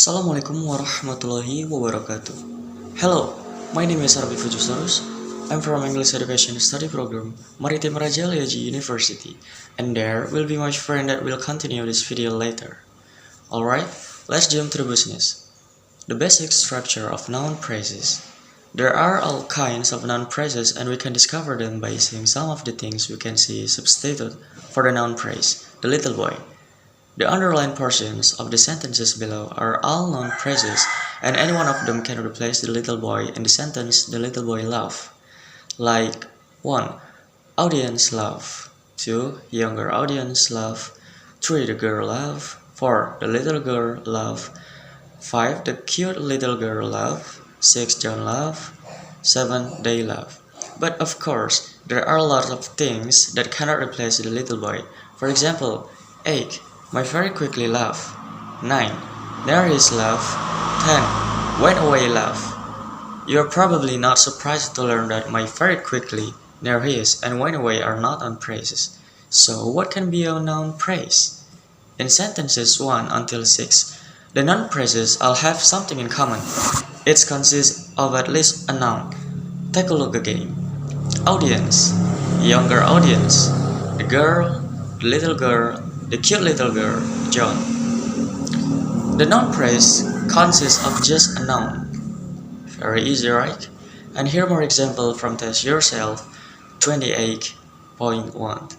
Assalamualaikum warahmatullahi wabarakatuh. Hello, my name is Arbi. I'm from English Education Study Program, Maritim Raja Liaji University, and there will be my friend that will continue this video later. Alright, let's jump to the business. The basic structure of noun phrases. There are all kinds of noun phrases and we can discover them by seeing some of the things we can see substitute for the noun phrase, the little boy. The underlined portions of the sentences below are all noun phrases, and any one of them can replace the little boy in the sentence the little boy laughed. Like 1. Audience laugh. 2. Younger audience laugh. 3. The girl laugh. 4. The little girl laugh. 5. The cute little girl laugh. 6. John laugh. 7. They laugh. But of course, there are lots of things that cannot replace the little boy. For example, 8. My very quickly laugh. 9. There is laugh. 10. Went away laugh. You're probably not surprised to learn that my very quickly, there is, and went away are not noun phrases. So what can be a noun phrase? In sentences 1 until 6, the noun phrases all have something in common. It consists of at least a noun. Take a look again. Audience, younger audience, the girl, the little girl, the cute little girl, John. The noun phrase consists of just a noun. Very easy, right? And here more example from Test Yourself 28.1.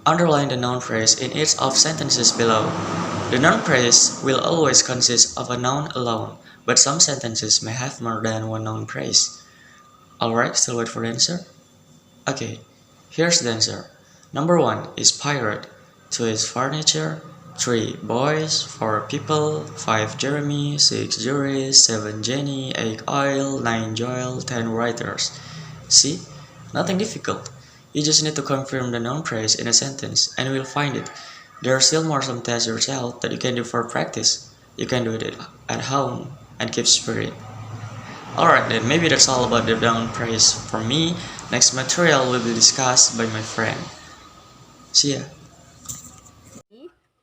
Underline the noun phrase in each of sentences below. The noun phrase will always consist of a noun alone, but some sentences may have more than one noun phrase. Alright, still wait for the answer? Okay, here's the answer. Number 1 is pirate. 2 is furniture, 3 boys, 4 people, 5 Jeremy, 6 juries, 7 Jenny, 8 oil, 9 Joel, 10 writers. See? Nothing difficult. You just need to confirm the noun phrase in a sentence and you'll find it. There are still more some tests yourself that you can do for practice. You can do it at home and keep spirit. Alright then, maybe that's all about the noun phrase for me. Next material will be discussed by my friend. See ya.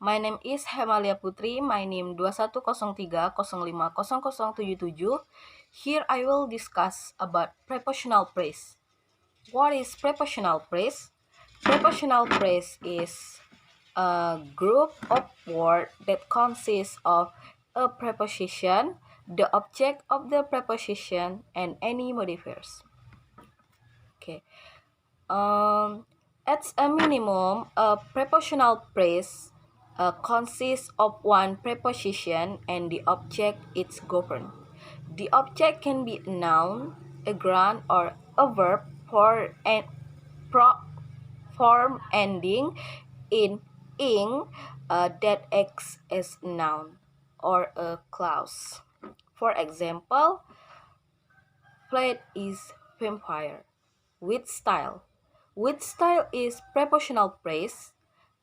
My name is Helmalia Putri, my name 2103050077. Here I will discuss about prepositional phrase. What is prepositional phrase? Prepositional phrase is a group of words that consists of a preposition, the object of the preposition, and any modifiers. Okay. At a minimum, a prepositional phrase consists of one preposition and the object is governed. The object can be a noun, a noun, or a verb form ending in ing that acts as a noun or a clause. For example, Plate is vampire. With style. With style is prepositional phrase.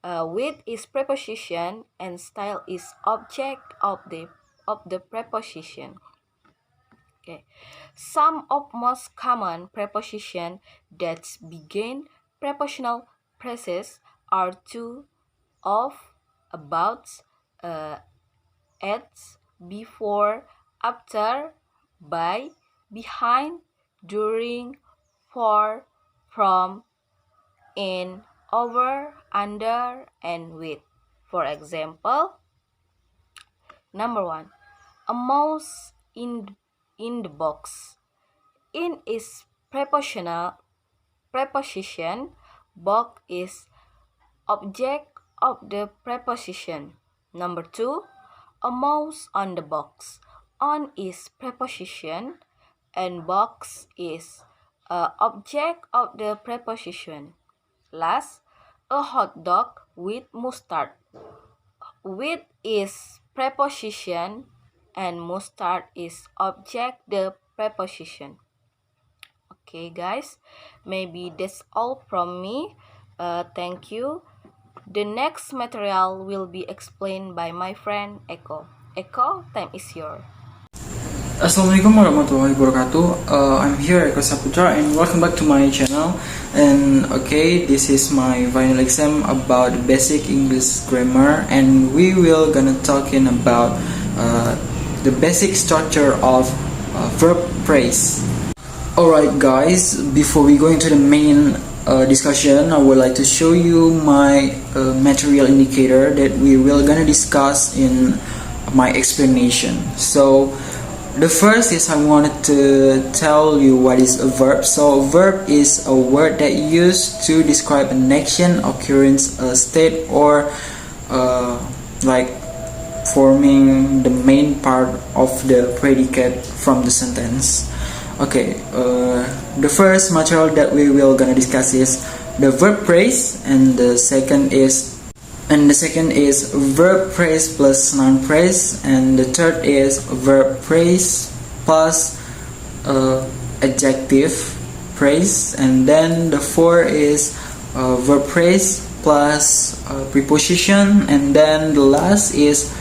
With is preposition and style is object of the preposition. Okay. Some of most common preposition that begin prepositional phrases are to, of, about, at, before, after, by, behind, during, for, from, in, over, under, and with. For example, number 1, a mouse in the box. In is preposition, box is object of the preposition. Number 2, a mouse on the box. On is preposition and box is object of the preposition. Last, a hot dog with mustard. With is preposition and mustard is object the preposition. Okay guys, maybe that's all from me. Thank you. The next material will be explained by my friend Eko. Eko, time is yours. Assalamualaikum warahmatullahi wabarakatuh. I'm here Eko Saputra and welcome back to my channel. And okay, this is my final exam about basic English grammar, and we will gonna talking about the basic structure of verb phrase. Alright guys, before we go into the main discussion, I would like to show you my material indicator that we will gonna discuss in my explanation. So the first is I wanted to tell you what is a verb. So a verb is a word that used to describe an action, occurrence, a state, or like forming the main part of the predicate from the sentence. Okay, the first material that we will gonna discuss is the verb phrase, and the second is verb phrase plus noun phrase, and the third is verb phrase plus adjective phrase, and then the fourth is verb phrase plus preposition, and then the last is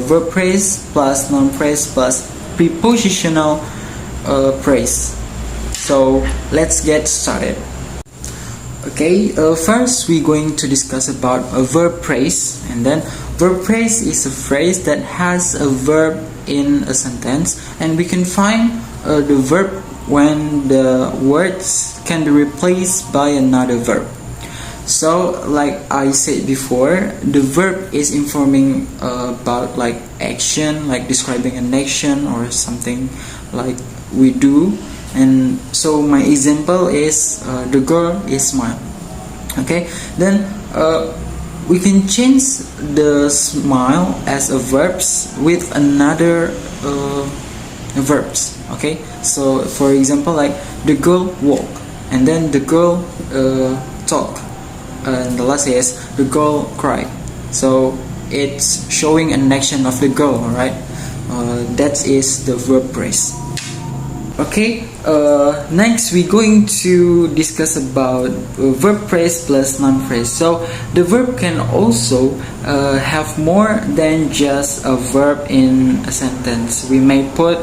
verb phrase plus noun phrase plus prepositional phrase. So let's get started. Okay, first we're going to discuss about a verb phrase, and then verb phrase is a phrase that has a verb in a sentence, and we can find the verb when the words can be replaced by another verb. So like I said before, the verb is informing about like action, like describing an action or something like we do. And so my example is the girl is smile. Okay, then we can change the smile as a verbs with another verbs. Okay, so for example, like the girl walk, and then the girl talk, and the last is the girl cry. So it's showing an action of the girl, right? That is the verb phrase. Okay, next we're going to discuss about verb phrase plus noun phrase. So the verb can also have more than just a verb in a sentence. We may put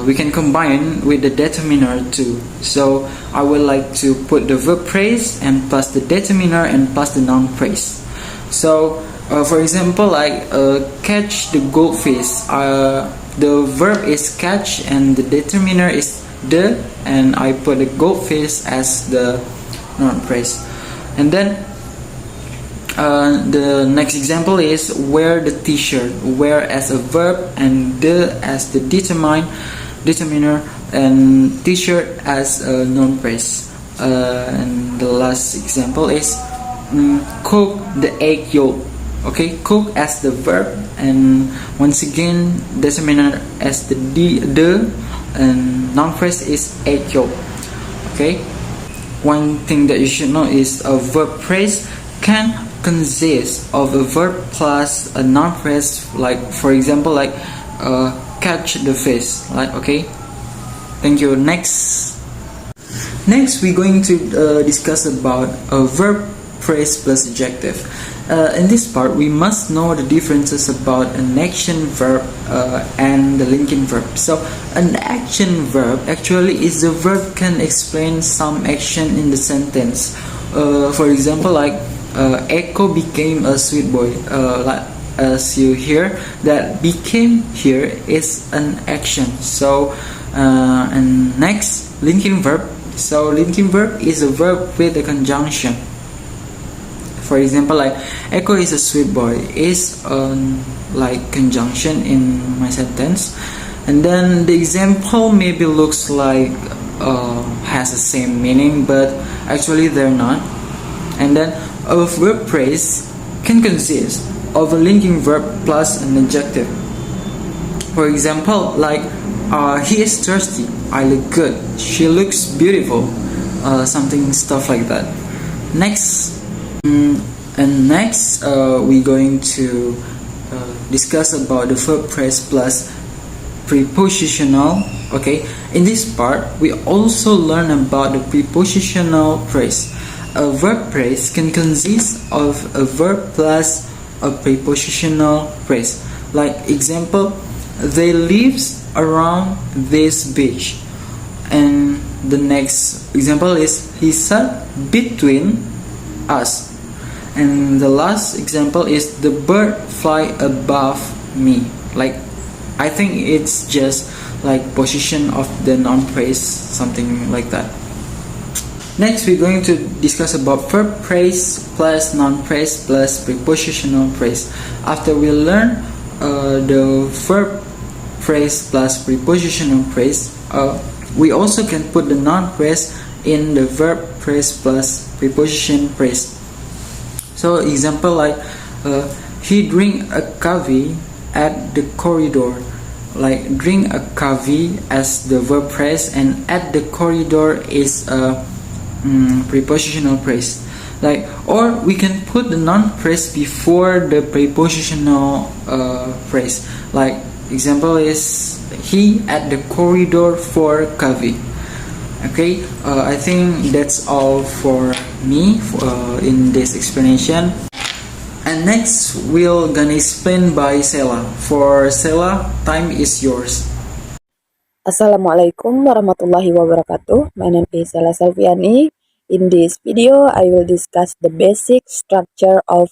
we can combine with the determiner too. So I would like to put the verb phrase and plus the determiner and plus the noun phrase. So for example, like catch the goldfish. The verb is catch and the determiner is the, and I put the goldfish as the noun phrase. And then the next example is wear the t-shirt. Wear as a verb and the as the determiner, and t-shirt as a noun phrase. And the last example is cook the egg yolk. Okay, cook as the verb, and once again determiner as the and noun phrase is egg yolk. Okay, one thing that you should know is a verb phrase can consist of a verb plus a noun phrase. Like for example, like catch the fish. Like okay, thank you. Next we're going to discuss about a verb phrase plus adjective. In this part, we must know the differences about an action verb and the linking verb. So, an action verb actually is the verb can explain some action in the sentence. For example, like Eko became a sweet boy. Like as you hear, that became here is an action. So, and next, linking verb. So, linking verb is a verb with a conjunction. For example, like Eko is a sweet boy is like conjunction in my sentence, and then the example maybe looks like has the same meaning, but actually they're not. And then a verb phrase can consist of a linking verb plus an adjective. For example, like he is thirsty, I look good, she looks beautiful, something stuff like that. Next. And next we're going to discuss about the verb phrase plus prepositional. Okay, in this part we also learn about the prepositional phrase. A verb phrase can consist of a verb plus a prepositional phrase. Like example, they lives around this beach, and the next example is he sat between us. And the last example is the bird fly above me. Like, I think it's just like position of the noun phrase, something like that. Next, we're going to discuss about verb phrase plus noun phrase plus prepositional phrase. After we learn the verb phrase plus prepositional phrase, we also can put the noun phrase in the verb phrase plus preposition phrase. So example like he drink a coffee at the corridor. Like drink a coffee as the verb phrase, and at the corridor is a prepositional phrase. Like, or we can put the noun phrase before the prepositional phrase. Like example is he at the corridor for coffee. Okay, I think that's all for me in this explanation. And next we'll gonna explain by Seila. For Seila, time is yours. Assalamualaikum warahmatullahi wabarakatuh. My name is Seila Salviani. In this video, I will discuss the basic structure of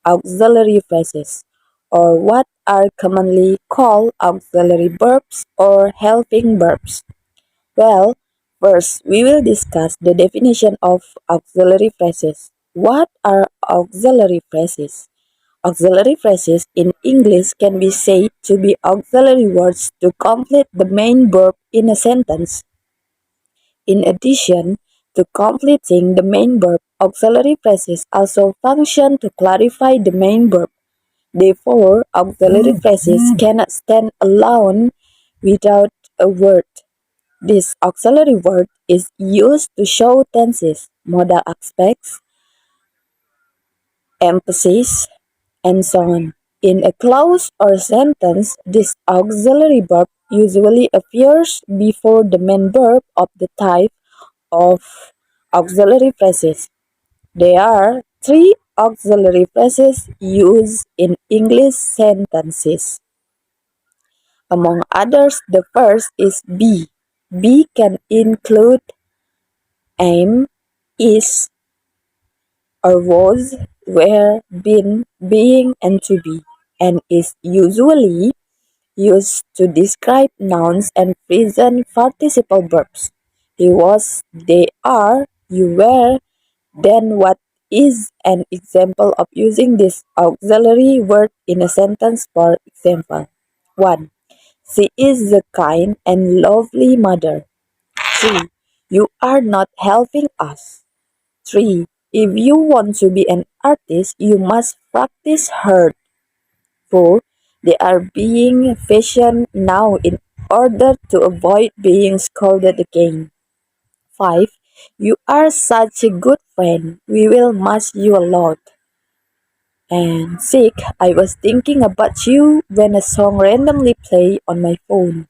auxiliary phrases, or what are commonly called auxiliary verbs or helping verbs. Well, first, we will discuss the definition of auxiliary phrases. What are auxiliary phrases? Auxiliary phrases in English can be said to be auxiliary words to complete the main verb in a sentence. In addition to completing the main verb, auxiliary phrases also function to clarify the main verb. Therefore, auxiliary phrases cannot stand alone without a word. This auxiliary word is used to show tenses, modal aspects, emphasis, and so on. In a clause or sentence, this auxiliary verb usually appears before the main verb of the type of auxiliary phrases. There are three auxiliary phrases used in English sentences. Among others, the first is be. Be can include am, is, or was, were, been, being, and to be, and is usually used to describe nouns and present participle verbs. He was, they are, you were, then what is an example of using this auxiliary word in a sentence. For example, 1. She is the kind and lovely mother. 2. You are not helping us. 3. If you want to be an artist, you must practice hard. 4. They are being patient now in order to avoid being scolded again. 5. You are such a good friend. We will miss you a lot. And 6. I was thinking about you when a song randomly played on my phone.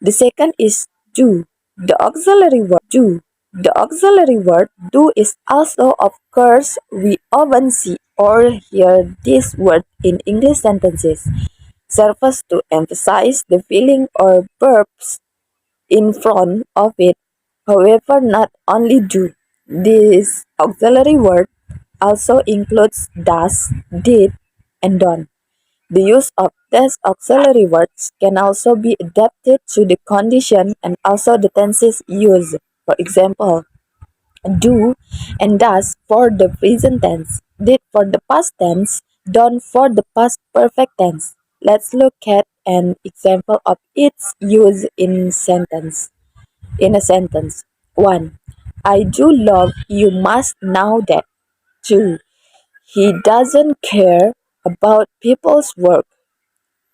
The second is do. The auxiliary word do. The auxiliary word do is also, of course, we often see or hear this word in English sentences. Serves to emphasize the feeling or verbs in front of it. However, not only do. This auxiliary word also includes does, did, and done. The use of these auxiliary words can also be adapted to the condition and also the tenses used. For example, do and does for the present tense, did for the past tense, done for the past perfect tense. Let's look at an example of its use in a sentence. 1. I do love you must know that. 2. He doesn't care about people's work.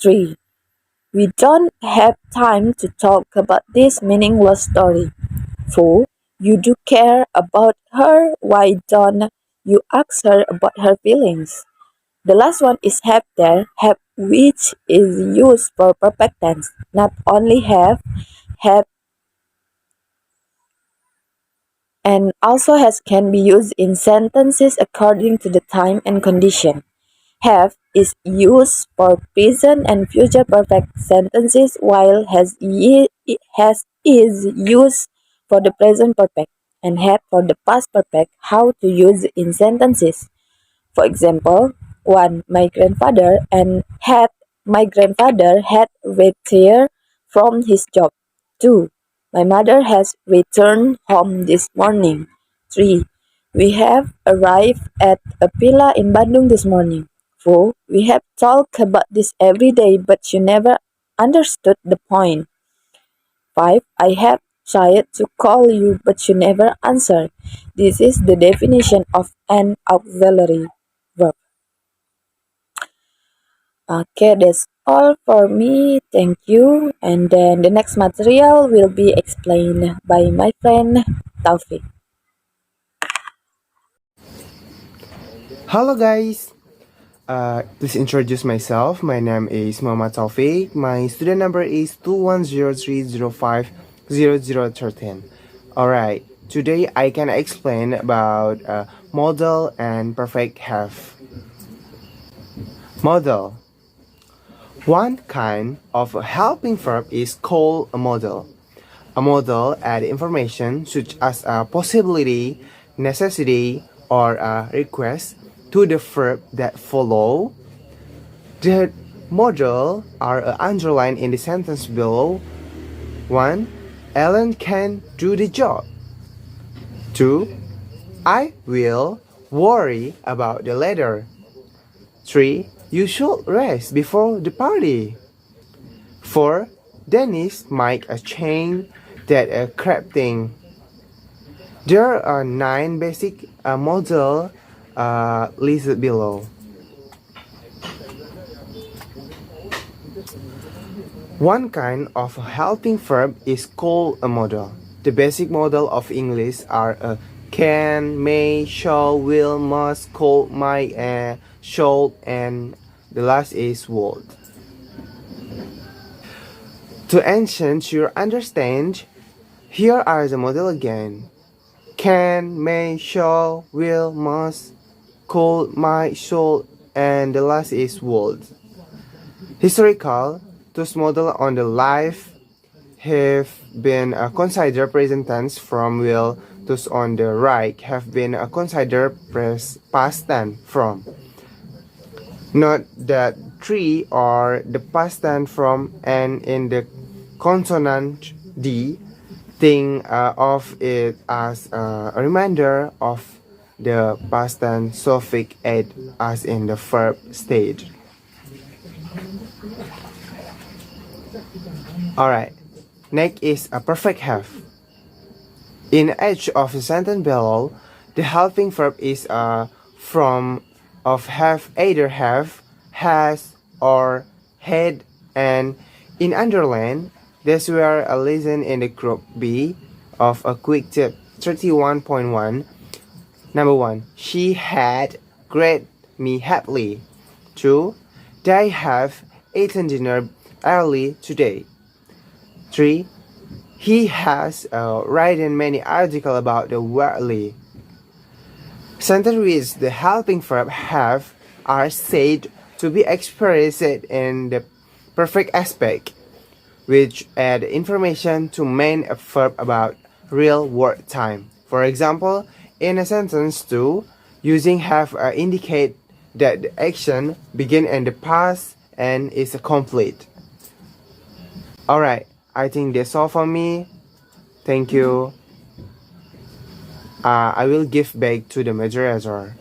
3. We don't have time to talk about this meaningless story. 4. You do care about her, why don't you ask her about her feelings? The last one is have there, have, which is used for perfect tense. Not only have, and also has can be used in sentences according to the time and condition. Have is used for present and future perfect sentences, while has is used for the present perfect, and had for the past perfect. How to use in sentences. For example, 1. My grandfather and had My grandfather had retired from his job. 2. My mother has returned home this morning. 3. We have arrived at a villa in Bandung this morning. 4. We have talked about this every day, but you never understood the point. 5. I have tried to call you, but you never answer. This is the definition of an auxiliary verb. Okay, that's all for me. Thank you. And then the next material will be explained by my friend Taufik. Hello guys! Please introduce myself. My name is Muhammad Taufik. My student number is 2103050013. Alright, today I can explain about modal and perfect have. Modal. One kind of a helping verb is called a modal. A modal adds information such as a possibility, necessity, or a request to the verb that follow. The modal are underlined in the sentence below. 1. Ellen can do the job. 2. I will worry about the letter. 3. You should rest before the party. 4. Dennis might change that crap thing. There are 9 basic modal listed below. One kind of helping verb is called a modal. The basic modal of English are can, may, shall, will, must, could, might, should, and the last is would. To enhance your understand, here are the model again. Can, may, shall, will, must, could, might, should, and the last is would. Historical, those model on the life have been considered present tense from will, those on the right have been considered past tense from. Note that 3 are the past tense from, and in the consonant D, think of it as a reminder of the past tense suffix ed as in the verb stage. Alright, next is a perfect have. In each of the sentence below, the helping verb is from of have, either have, has, or had, and in underline, that's where a lesson in the group B of a quick tip 31.1. Number 1. She had greeted me happily. 2. They have eaten dinner early today. 3. He has written many articles about the worldly. Sentence with the helping verb have are said to be expressed in the perfect aspect, which add information to main a verb about real work time. For example, in a sentence 2, using have indicate that the action begin in the past and is complete. Alright, I think that's all for me. Thank you. I will give back to the moderator.